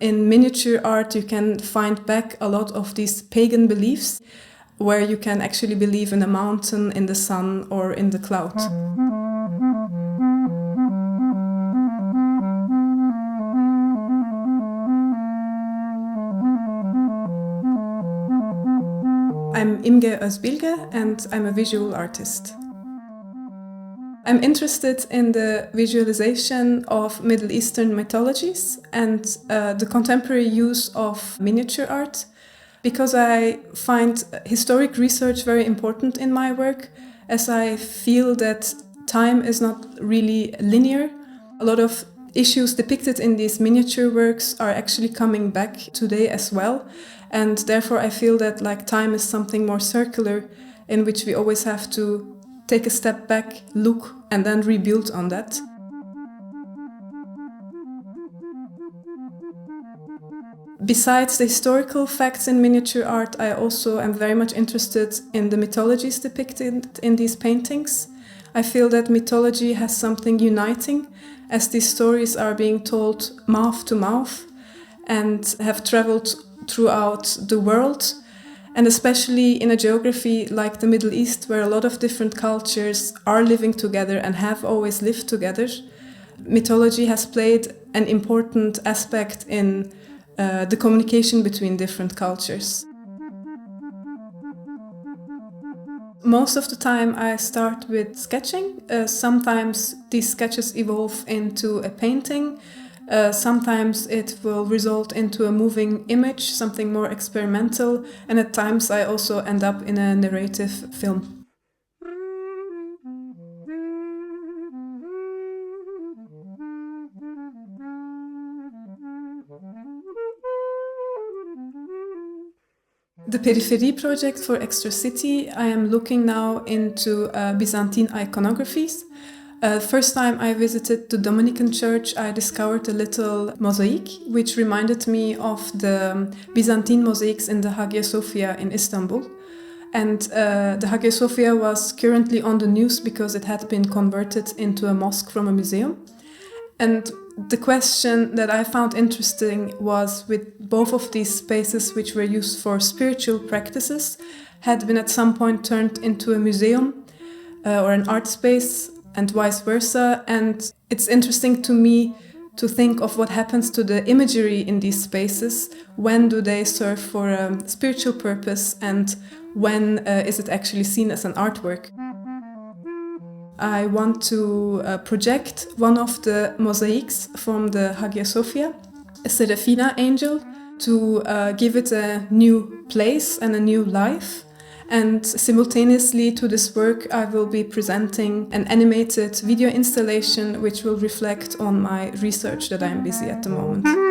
In miniature art, you can find back a lot of these pagan beliefs, where you can actually believe in a mountain, in the sun, or in the cloud. I'm Imge Özbilge and I'm a visual artist. I'm interested in the visualization of Middle Eastern mythologies and the contemporary use of miniature art, because I find historic research very important in my work, as I feel that time is not really linear. A lot of issues depicted in these miniature works are actually coming back today as well, and therefore I feel that time is something more circular, in which we always have to take a step back, look, and then rebuild on that. Besides the historical facts in miniature art, I also am very much interested in the mythologies depicted in these paintings. I feel that mythology has something uniting, as these stories are being told mouth to mouth and have traveled throughout the world, and especially in a geography like the Middle East, where a lot of different cultures are living together and have always lived together. Mythology has played an important aspect in the communication between different cultures. Most of the time I start with sketching. Sometimes these sketches evolve into a painting. Sometimes it will result into a moving image, something more experimental, and at times I also end up in a narrative film. The Periphery project for Extra City, I am looking now into Byzantine iconographies. First time I visited the Dominican church, I discovered a little mosaic which reminded me of the Byzantine mosaics in the Hagia Sophia in Istanbul. And the Hagia Sophia was currently on the news because it had been converted into a mosque from a museum. And the question that I found interesting was, with both of these spaces, which were used for spiritual practices, had been at some point turned into a museum or an art space, and vice versa. And it's interesting to me to think of what happens to the imagery in these spaces. When do they serve for a spiritual purpose, and when is it actually seen as an artwork? I want to project one of the mosaics from the Hagia Sophia, a Serafina angel, to give it a new place and a new life. And simultaneously to this work, I will be presenting an animated video installation which will reflect on my research that I'm busy at the moment.